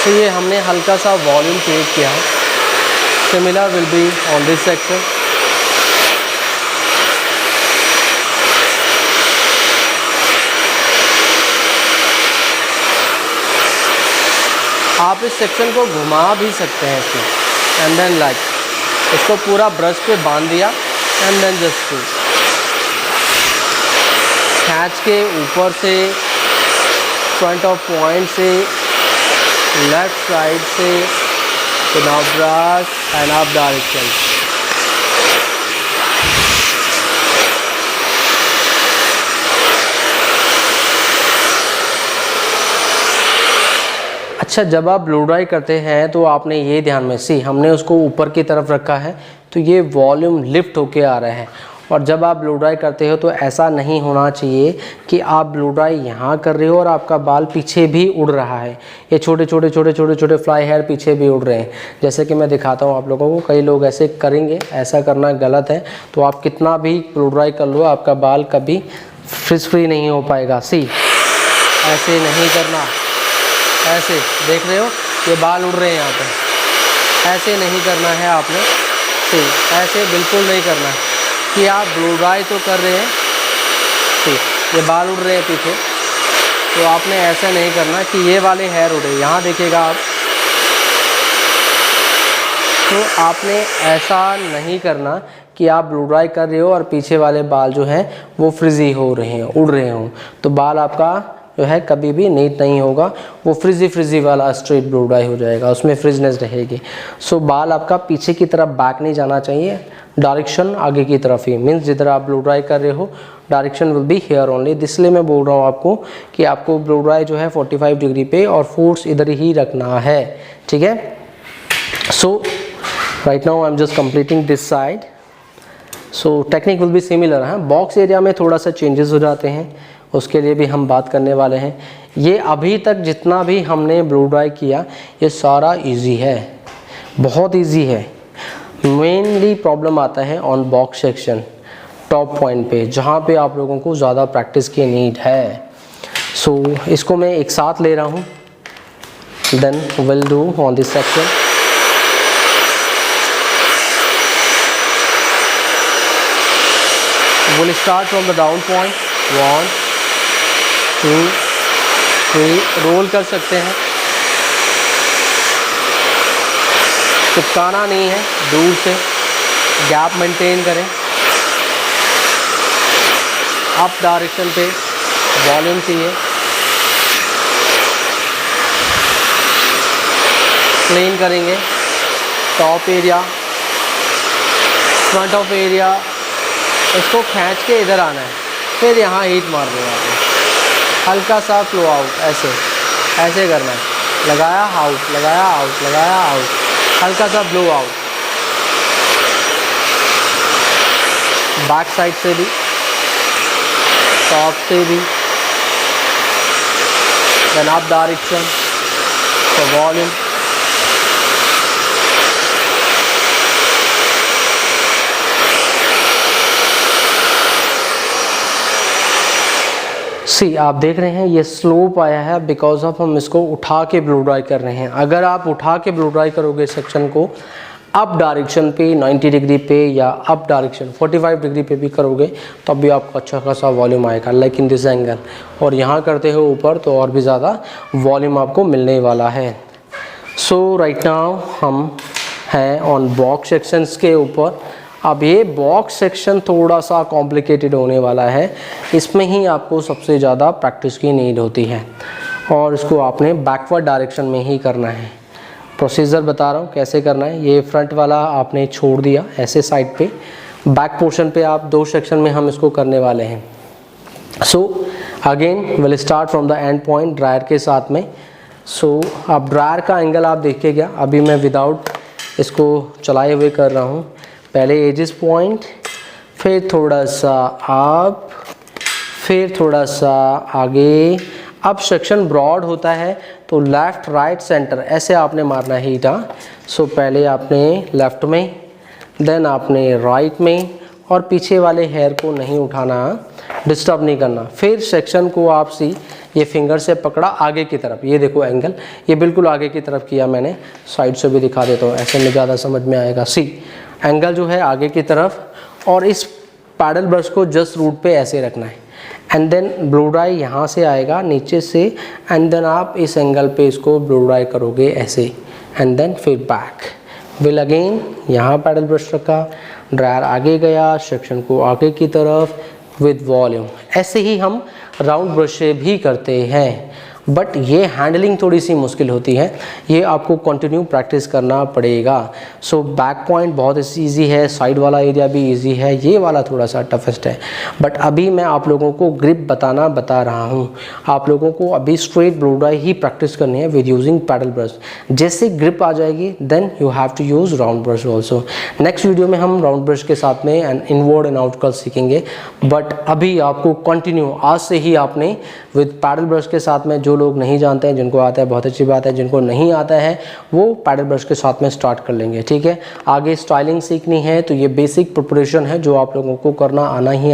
[SPEAKER 1] तो ये हमने हल्का सा वॉल्यूम क्रिएट किया है। Similar will be on this section. आप इस सेक्शन को घुमा भी सकते हैं इसमें एंड देन लाइक इसको पूरा ब्रश पे बांध दिया एंड देन जस्ट खींच के ऊपर से फ्रंट ऑफ पॉइंट से लेफ्ट साइड से तो now brush and up direction. अच्छा, जब आप ब्लो ड्राई करते हैं तो आपने ये ध्यान में हमने उसको ऊपर की तरफ रखा है तो ये वॉल्यूम लिफ्ट होके आ रहा है। और जब आप ब्लो ड्राई करते हो तो ऐसा नहीं होना चाहिए कि आप ब्लो ड्राई यहाँ कर रहे हो और आपका बाल पीछे भी उड़ रहा है। ये छोटे छोटे फ्लाई हेयर पीछे भी उड़ रहे हैं। जैसे कि मैं दिखाता हूँ आप लोगों को, कई लोग ऐसे करेंगे, ऐसा करना गलत है। तो आप कितना भी ब्लो ड्राई कर लो, आपका बाल कभी फ्रिज फ्री नहीं हो पाएगा। ऐसे नहीं करना, ऐसे देख रहे हो ये बाल उड़ रहे हैं यहाँ पे, ऐसे नहीं करना है आपने, ठीक, ऐसे बिल्कुल नहीं करना है कि आप ब्लो ड्राई तो कर रहे हैं, ठीक, ये बाल उड़ रहे हैं पीछे, तो आपने ऐसा नहीं करना कि ये वाले हेयर उड़े। यहाँ देखिएगा आप, तो आपने ऐसा नहीं करना कि आप ब्लो ड्राई कर रहे हो और पीछे वाले बाल जो हैं वो फ्रिजी हो रहे हैं, उड़ रहे हों, तो बाल आपका जो है कभी भी नीट नहीं होगा, वो फ्रिजी वाला स्ट्रेट ब्लो ड्राई हो जाएगा, उसमें फ्रिजनेस रहेगी। सो बाल आपका पीछे की तरफ बैक नहीं जाना चाहिए, डायरेक्शन आगे की तरफ ही, मीन्स जिधर आप ब्लो ड्राई कर रहे हो direction will be here only. इसलिए मैं बोल रहा हूँ आपको कि आपको ब्लो ड्राई जो है 45 डिग्री पे और फोर्स इधर ही रखना है, ठीक है। So right now I am just completing this side. So technique will be similar है, बॉक्स एरिया में थोड़ा सा चेंजेस हो जाते हैं, उसके लिए भी हम बात करने वाले हैं। ये अभी तक जितना भी हमने ब्लो ड्राई किया ये सारा इजी है, बहुत इजी है। मेनली प्रॉब्लम आता है on box section top point पे, जहाँ पे आप लोगों को ज़्यादा प्रैक्टिस की नीड है। सो इसको मैं एक साथ ले रहा हूँ, then will do on this section. We'll start from the down point, 1 2 3, roll कर सकते हैं, चिपकाना नहीं है, दूर से गैप मेंटेन करें। अप डायरेक्शन पे वॉल्यूम चाहिए, प्लेन करेंगे, top area, front of area, इसको खींच के इधर आना है, फिर यहाँ हीट मार देना है, हल्का सा फ्लो आउट, ऐसे ऐसे करना है, लगाया आउट, लगाया आउट, लगाया आउट, हल्का सा ब्लो आउट। बैक साइड से भी, टॉप से भी, then up direction for volume. See आप देख रहे हैं ये स्लोप आया है बिकॉज ऑफ हम इसको उठा के ब्लो ड्राई कर रहे हैं। अगर आप उठा के ब्लो ड्राई करोगे सेक्शन को अप डायरेक्शन पे 90 डिग्री पे या अप डायरेक्शन 45 डिग्री पे भी करोगे तब भी आपको अच्छा खासा वॉल्यूम आएगा, लाइक इन दिस एंगल। और यहाँ करते हो ऊपर तो और भी ज़्यादा वॉल्यूम आपको मिलने वाला है। सो राइट नाउ हम हैं ऑन बॉक्स सेक्शंस के ऊपर। अब ये बॉक्स सेक्शन थोड़ा सा कॉम्प्लिकेटेड होने वाला है, इसमें ही आपको सबसे ज़्यादा प्रैक्टिस की नीड होती है और इसको आपने बैकवर्ड डायरेक्शन में ही करना है। प्रोसीजर बता रहा हूँ कैसे करना है। ये फ्रंट वाला आपने छोड़ दिया ऐसे साइड पे, बैक पोर्शन पे आप दो सेक्शन में हम इसको करने वाले हैं। So again will start from the end point dryer के साथ में। सो अब ड्रायर का एंगल आप देखिए, क्या अभी मैं विदाउट इसको चलाए हुए कर रहा हूँ। पहले एजिस पॉइंट, फिर थोड़ा सा अप, फिर थोड़ा सा आगे। अब सेक्शन ब्रॉड होता है तो लेफ़्ट राइट सेंटर ऐसे आपने मारना है हीटा। सो पहले आपने लेफ़्ट में, देन आपने राइट में, और पीछे वाले हेयर को नहीं उठाना, डिस्टर्ब नहीं करना। फिर सेक्शन को आप सी ये फिंगर से पकड़ा आगे की तरफ, ये देखो एंगल ये बिल्कुल आगे की तरफ किया मैंने। साइड से भी दिखा देता हूँ, ऐसे में ज़्यादा समझ में आएगा। सी एंगल जो है आगे की तरफ, और इस पैडल ब्रश को जस्ट रूट पे ऐसे रखना है। एंड देन ब्लो ड्राई यहाँ से आएगा नीचे से, एंड देन आप इस एंगल पे इसको ब्लो ड्राई करोगे ऐसे, एंड देन फिर बैक विल अगेन यहाँ पैडल ब्रश रखा, ड्रायर आगे गया, सेक्शन को आगे की तरफ विद वॉल्यूम। ऐसे ही हम राउंड ब्रश से भी करते हैं, बट ये हैंडलिंग थोड़ी सी मुश्किल होती है, ये आपको कंटिन्यू प्रैक्टिस करना पड़ेगा। सो बैक पॉइंट बहुत इजी है, साइड वाला एरिया भी इजी है, ये वाला थोड़ा सा टफेस्ट है। बट अभी मैं आप लोगों को ग्रिप बता रहा हूँ। आप लोगों को अभी स्ट्रेट ब्लो ड्राई ही प्रैक्टिस करनी है विद यूजिंग पैडल ब्रश। जैसे ग्रिप आ जाएगी then you have to use round brush also. Next video में हम राउंड ब्रश के साथ में इनवर्ड एंड आउटवर्ड सीखेंगे, बट अभी आपको कंटिन्यू आज से ही आपने विद पैडल ब्रश के साथ में जो लोग नहीं जानते हैं, जिनको आता है बहुत अच्छी बात है, जिनको नहीं आता है वो पैडल ब्रश के साथ में स्टार्ट कर लेंगे, ठीक है। आगे स्टाइलिंग सीखनी है तो ये बेसिक प्रिपरेशन है जो आप लोगों को करना आना ही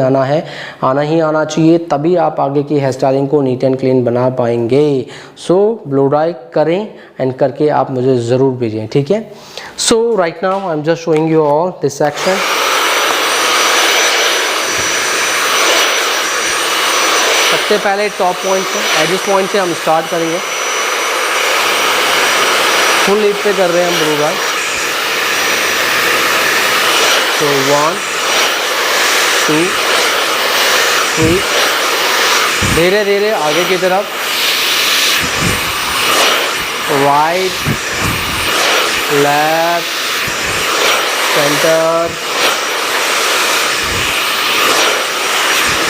[SPEAKER 1] आना चाहिए, तभी आप आगे की हेयर स्टाइलिंग को नीट एंड क्लीन बना पाएंगे। सो ब्लो ड्राई करें एंड करके आप मुझे ज़रूर भेजें, ठीक है। So right now I am just showing you all this section. सबसे पहले टॉप पॉइंट से, एजिस पॉइंट से हम स्टार्ट करेंगे। फुल लीप पे कर रहे हैं हम ब्लो ड्राई। तो 1 2 3, धीरे धीरे आगे की तरफ, राइट लेफ्ट सेंटर।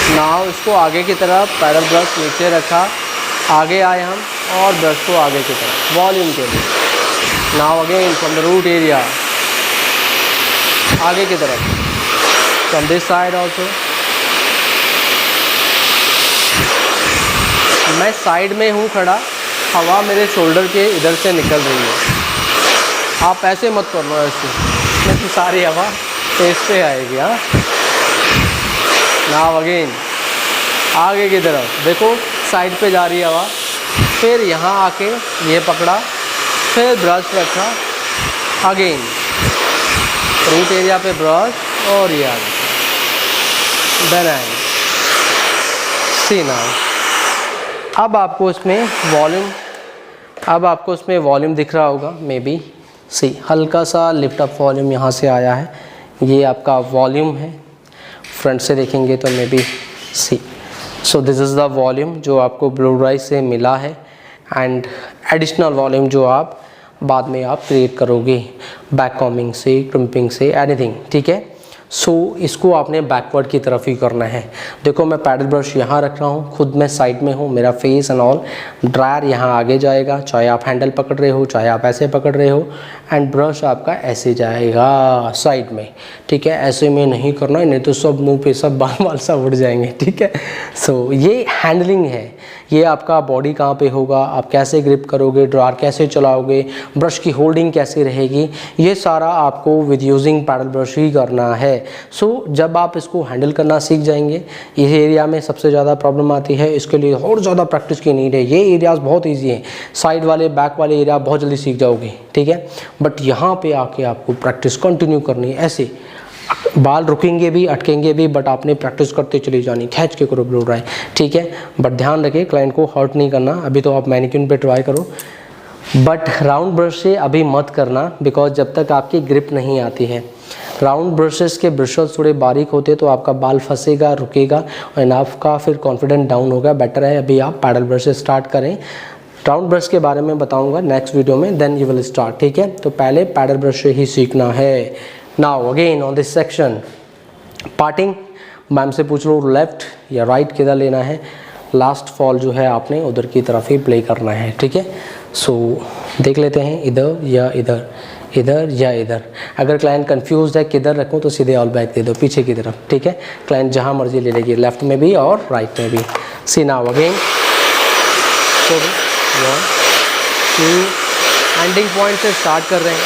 [SPEAKER 1] नाउ इसको आगे की तरफ, पैडल ब्रश नीचे रखा, आगे आए हम और ब्रश को आगे की तरफ वॉल्यूम के लिए। Now again from the root area आगे की तरफ, फ्रॉम दिस साइड ऑल्सो। मैं साइड में हूँ खड़ा, हवा मेरे शोल्डर के इधर से निकल रही है। आप ऐसे मत कर लो, ऐसे नहीं तो सारी हवा फेस पे आएगी। हाँ, नाउ अगेन आगे की तरफ देखो, साइड पे जा रही है हवा, फिर यहाँ आके ये पकड़ा, फिर ब्रश रखा, अगेन रूट एरिया पे ब्रश और ये आगे देन एंड सी। नाउ अब आपको इसमें वॉल्यूम दिख रहा होगा, मे बी सी, हल्का सा लिफ्ट अप वॉल्यूम यहाँ से आया है, ये आपका वॉल्यूम है। फ्रंट से देखेंगे तो maybe see. So this is the volume जो आपको ब्लो ड्राई से मिला है एंड एडिशनल वॉल्यूम जो आप बाद में आप क्रिएट करोगे बैक कॉम्बिंग से, क्रिम्पिंग से, एनीथिंग, ठीक है। सो इसको आपने बैकवर्ड की तरफ ही करना है। देखो मैं पैडल ब्रश यहाँ रख रहा हूँ, खुद मैं साइड में हूँ, मेरा फेस एंड ऑल, ड्रायर यहाँ आगे जाएगा, चाहे आप हैंडल पकड़ रहे हो, चाहे आप ऐसे पकड़ रहे हो, एंड ब्रश आपका ऐसे जाएगा साइड में, ठीक है। ऐसे में नहीं करना है, नहीं तो सब मुंह पे सब बाल सब उड़ जाएंगे, ठीक है। सो ये हैंडलिंग है, ये आपका बॉडी कहाँ पे होगा, आप कैसे ग्रिप करोगे, ड्रायर कैसे चलाओगे, ब्रश की होल्डिंग कैसे रहेगी, ये सारा आपको विद यूजिंग पैडल ब्रश ही करना है। सो जब आप इसको हैंडल करना सीख जाएंगे, इस एरिया में सबसे ज़्यादा प्रॉब्लम आती है, इसके लिए और ज़्यादा प्रैक्टिस की नीड है। ये एरियाज़ बहुत ईजी हैं, साइड वाले बैक वाले एरिया बहुत जल्दी सीख जाओगे, ठीक है। बट यहाँ पे आके आपको प्रैक्टिस कंटिन्यू करनी है, ऐसे बाल रुकेंगे भी, अटकेंगे भी, बट आपने प्रैक्टिस करते चली जानी, खींच के करो ब्लो ड्राई, ठीक है। बट ध्यान रखें क्लाइंट को हर्ट नहीं करना। अभी तो आप मैनिक्यूर पे ट्राई करो, बट राउंड ब्रश से अभी मत करना, बिकॉज जब तक आपकी ग्रिप नहीं आती है। राउंड ब्रशेस के ब्रशेस थोड़े बारीक होते तो आपका बाल फंसेगा, रुकेगा और आपका फिर कॉन्फिडेंस डाउन होगा। बेटर है अभी आप पैडल ब्रश से स्टार्ट करें। राउंड ब्रश के बारे में बताऊंगा नेक्स्ट वीडियो में, देन यू विल स्टार्ट, ठीक है। तो पहले पैडल ब्रश से ही सीखना है। Now again on this section, parting ma'am से पूछ लो लेफ्ट या राइट किधर लेना है, लास्ट फॉल जो है आपने उधर की तरफ ही प्ले करना है, ठीक है। सो देख लेते हैं, इधर या इधर, इधर या इधर। अगर क्लाइंट कंफ्यूज है किधर रखूं तो सीधे ऑल बैक दे दो पीछे की तरफ, ठीक है। क्लाइंट जहां मर्जी ले लेगी, लेफ्ट में भी और राइट में भी। सी नाउ अगेन, सो 1 2 एंडिंग पॉइंट से स्टार्ट कर रहे हैं।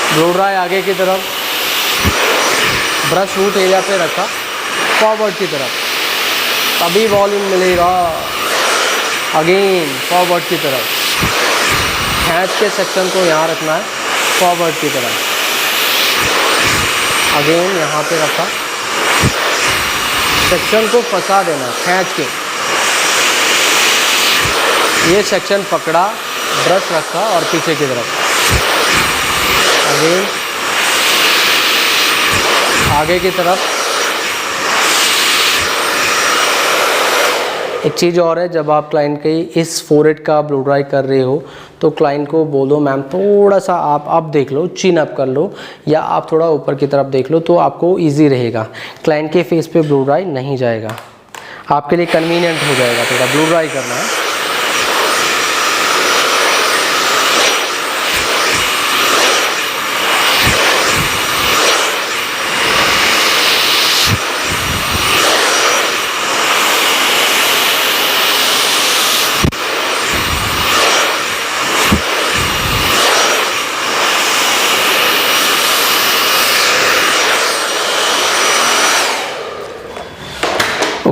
[SPEAKER 1] ब्लो ड्राई आगे की तरफ, ब्रश रूट एरिया पे रखा, फॉरवर्ड की तरफ, तभी वॉल्यूम मिलेगा। अगेन फॉरवर्ड की तरफ, खींच के सेक्शन को यहाँ रखना है, फॉरवर्ड की तरफ। अगेन यहाँ पे रखा, सेक्शन को फंसा देना खींच के, ये सेक्शन पकड़ा, ब्रश रखा और पीछे की तरफ। अगेन आगे की तरफ। एक चीज़ और है, जब आप क्लाइंट के इस फोरहेड का ब्लो ड्राई कर रहे हो तो क्लाइंट को बोलो मैम थोड़ा सा आप अप देख लो, चिन अप कर लो, या आप थोड़ा ऊपर की तरफ देख लो, तो आपको इजी रहेगा। क्लाइंट के फेस पे ब्लो ड्राई नहीं जाएगा, आपके लिए कन्वीनियंट हो जाएगा थोड़ा ब्लो ड्राई करना है।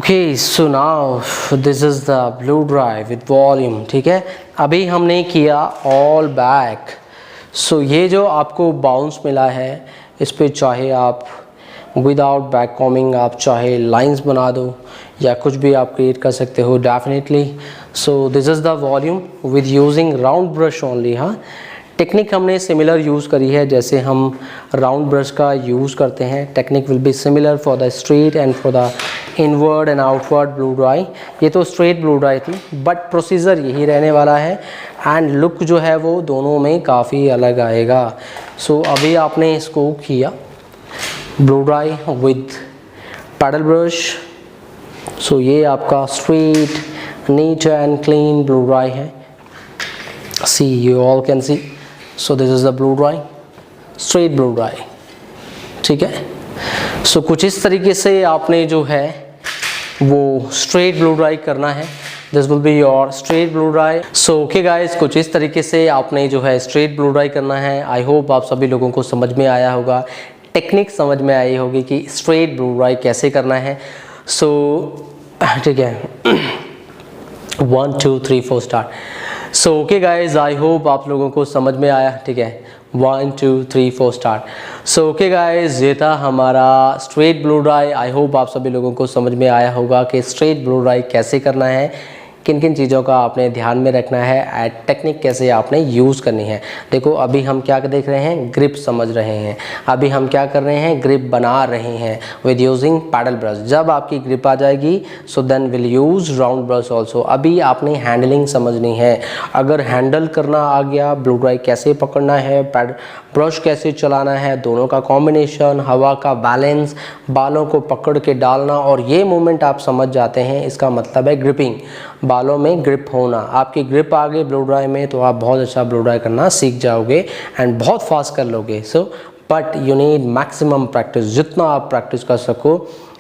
[SPEAKER 1] Okay so now this is the blue dry with volume, ठीक है। अभी हमने किया ऑल बैक। सो ये जो आपको बाउंस मिला है इस पे चाहे आप विदाउट बैक कॉमिंग आप चाहे लाइंस बना दो या कुछ भी आप क्रिएट कर सकते हो definitely. So this is the volume with using round brush only. हाँ, टेक्निक हमने सिमिलर यूज़ करी है जैसे हम राउंड ब्रश का यूज़ करते हैं। Technique will be similar for the straight and for the inward and outward blue dry. ये तो स्ट्रेट ब्लू ड्राई थी बट प्रोसीजर यही रहने वाला है एंड लुक जो है वो दोनों में काफ़ी अलग आएगा। सो अभी आपने इसको किया blow dry with paddle brush. So ये आपका straight neat and clean blow dry है। See, you all can see. So this is the blue dry, straight blue dry, ठीक है। So कुछ इस तरीके से आपने जो है वो straight blue dry करना है। This will be your straight blue dry. So okay guys, कुछ इस तरीके से आपने जो है straight blue dry करना है। I hope आप सभी लोगों को समझ में आया होगा, टेक्निक समझ में आई होगी कि straight blue dry कैसे करना है। So ठीक है 1 2 3 4 start. So okay guys, I hope आप लोगों को समझ में आया, ठीक है। 1 2 3 4 स्टार्ट। सो ओके गाइज, ये था हमारा straight blue dry. I hope आप सभी लोगों को समझ में आया होगा कि स्ट्रेट ब्लू ड्राई कैसे करना है, किन किन चीज़ों का आपने ध्यान में रखना है एंड टेक्निक कैसे आपने यूज़ करनी है। देखो अभी हम क्या देख रहे हैं, ग्रिप समझ रहे हैं। अभी हम क्या कर रहे हैं, ग्रिप बना रहे हैं विद यूजिंग पैडल ब्रश। जब आपकी ग्रिप आ जाएगी so then will use round brush also. अभी आपने हैंडलिंग समझनी है। अगर हैंडल करना आ गया, ब्लू ड्राई कैसे पकड़ना है, ब्रश कैसे चलाना है, दोनों का कॉम्बिनेशन, हवा का बैलेंस, बालों को पकड़ के डालना, और ये मूवमेंट आप समझ जाते हैं, इसका मतलब है ग्रिपिंग, बालों में ग्रिप होना। आपकी ग्रिप आ गई ब्लू ड्राई में तो आप बहुत अच्छा ब्लू ड्राई करना सीख जाओगे एंड बहुत फास्ट कर लोगे। So but you need maximum practice. जितना आप प्रैक्टिस कर सको,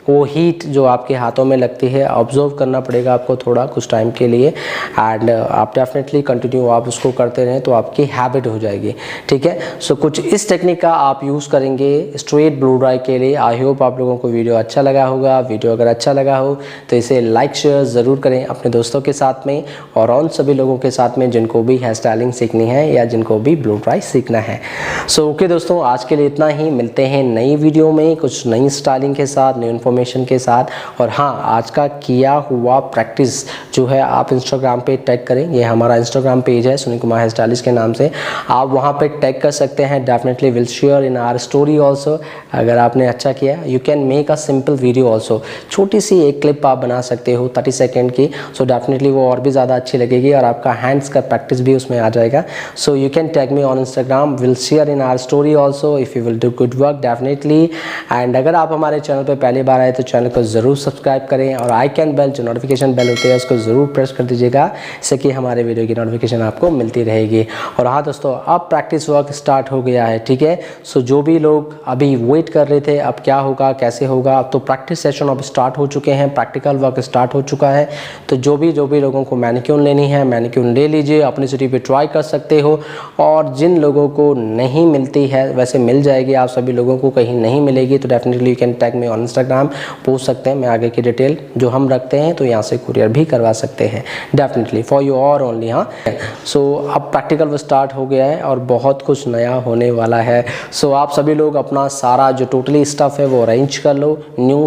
[SPEAKER 1] वो हीट जो आपके हाथों में लगती है ऑब्जर्व करना पड़ेगा आपको थोड़ा कुछ टाइम के लिए एंड आप डेफिनेटली कंटिन्यू आप उसको करते रहें तो आपकी हैबिट हो जाएगी, ठीक है। सो कुछ इस टेक्निक का आप यूज़ करेंगे स्ट्रेट ब्लू ड्राई के लिए। आई होप आप लोगों को वीडियो अच्छा लगा होगा। वीडियो अगर अच्छा लगा हो तो इसे लाइक शेयर ज़रूर करें अपने दोस्तों के साथ में और उन सभी लोगों के साथ में जिनको भी हेयर स्टाइलिंग सीखनी है या जिनको भी ब्लू ड्राई सीखना है। सो ओके दोस्तों, आज के लिए इतना ही। मिलते हैं नई वीडियो में कुछ नई स्टाइलिंग के साथ, न्यू इन्फॉर्मेशन के साथ। और हाँ, आज का किया हुआ प्रैक्टिस जो है आप इंस्टाग्राम पे टैग करें। ये हमारा इंस्टाग्राम पेज है सुनील कुमार हेयर स्टाइलिस्ट के नाम से, आप वहाँ पे टैग कर सकते हैं। Definitely will share in our story also. अगर आपने अच्छा किया, you can make a simple video also. छोटी सी एक क्लिप आप बना सकते हो 30 सेकेंड की। सो डेफिनेटली वो और भी ज़्यादा अच्छी लगेगी और आपका हैंड्स का प्रैक्टिस भी उसमें आ जाएगा। So you can tag me on Instagram, will share in our story also if you will do good work definitely. And अगर आप हमारे चैनल पर पहली बार आए तो चैनल को ज़रूर सब्सक्राइब करें और आइकन बेल जो नोटिफिकेशन बेल होती है उसको ज़रूर प्रेस कर दीजिएगा, इससे कि हमारे वीडियो की नोटिफिकेशन आपको मिलती रहेगी। और हाँ दोस्तों, अब प्रैक्टिस वर्क स्टार्ट हो गया है, ठीक है। सो जो भी लोग अभी वेट कर रहे थे अब क्या होगा कैसे होगा, अब तो प्रैक्टिस सेशन अब स्टार्ट हो चुके हैं, प्रैक्टिकल वर्क स्टार्ट हो चुका है। तो जो भी लोगों को मैनिक्यूर लेनी है मैनिक्यूर ले लीजिए, अपनी सिटी पे ट्राई कर सकते हो। और जिन लोगों को नहीं मिलती है, वैसे मिल जाएगी, आप सभी लोगों को कहीं नहीं मिलेगी तो definitely you can tag me on Instagram, पूछ सकते हैं। मैं आगे की डिटेल जो हम रखते हैं तो यहाँ से कुरियर भी करवा सकते हैं डेफिनेटली फॉर यू और ओनली। हाँ, सो अब प्रैक्टिकल वो स्टार्ट हो गया है और बहुत कुछ नया होने वाला है। सो आप सभी लोग अपना सारा जो टोटली स्टफ है वो अरेंज कर लो, न्यू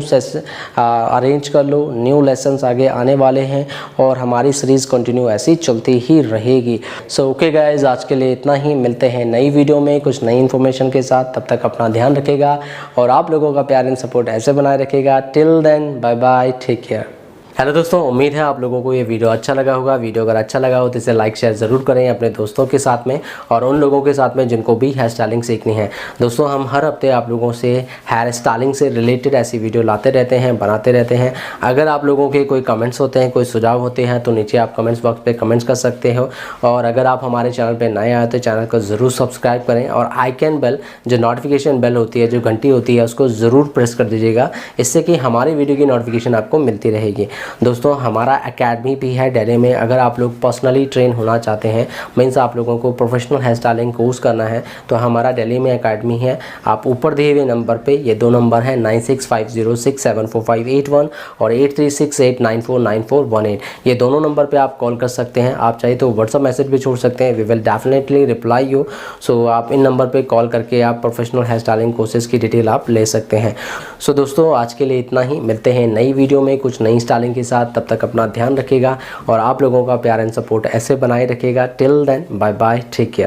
[SPEAKER 1] अरेंज कर लो, न्यू लेसन्स आगे आने वाले हैं और हमारी सीरीज़ कंटिन्यू ऐसी चलती ही रहेगी। सो ओके गाइज, आज के लिए इतना ही। मिलते हैं नई वीडियो में कुछ नई इन्फॉर्मेशन के साथ। तब तक अपना ध्यान रखेगा और आप लोगों का प्यार एंड सपोर्ट ऐसे बनाए रखेगा। Till then bye bye, take care. Hello दोस्तों, उम्मीद है आप लोगों को ये वीडियो अच्छा लगा होगा। वीडियो अगर अच्छा लगा हो तो इसे लाइक शेयर ज़रूर करें अपने दोस्तों के साथ में और उन लोगों के साथ में जिनको भी हेयर स्टाइलिंग सीखनी है। दोस्तों, हम हर हफ्ते आप लोगों से हेयर स्टाइलिंग से रिलेटेड ऐसी वीडियो लाते रहते हैं, बनाते रहते हैं। अगर आप लोगों के कोई कमेंट्स होते हैं, कोई सुझाव होते हैं तो नीचे आप कमेंट्स बॉक्स पर कमेंट्स कर सकते हो। और अगर आप हमारे चैनल पर नए आए तो चैनल को ज़रूर सब्सक्राइब करें और आइकन बेल जो नोटिफिकेशन बेल होती है, जो घंटी होती है, उसको ज़रूर प्रेस कर दीजिएगा, इससे कि हमारी वीडियो की नोटिफिकेशन आपको मिलती रहेगी। दोस्तों हमारा एकेडमी भी है दिल्ली में। अगर आप लोग पर्सनली ट्रेन होना चाहते हैं, मीन्स आप लोगों को प्रोफेशनल हेयर स्टाइलिंग कोर्स करना है, तो हमारा दिल्ली में एकेडमी है। आप ऊपर दिए हुए नंबर पे, ये 2 नंबर है 9650674581 और 8368949418, ये दोनों नंबर पे आप कॉल कर सकते हैं। आप चाहे तो व्हाट्सअप मैसेज भी छोड़ सकते हैं, we will definitely reply you. So आप इन नंबर पे कॉल करके आप प्रोफेशनल हेयर स्टाइलिंग कोर्सेज की डिटेल आप ले सकते हैं। सो दोस्तों आज के लिए इतना ही, मिलते हैं नई वीडियो में कुछ नई स्टाइलिंग के साथ। तब तक अपना ध्यान रखिएगा और आप लोगों का प्यार एंड सपोर्ट ऐसे बनाए रखिएगा। Till then bye bye, take care.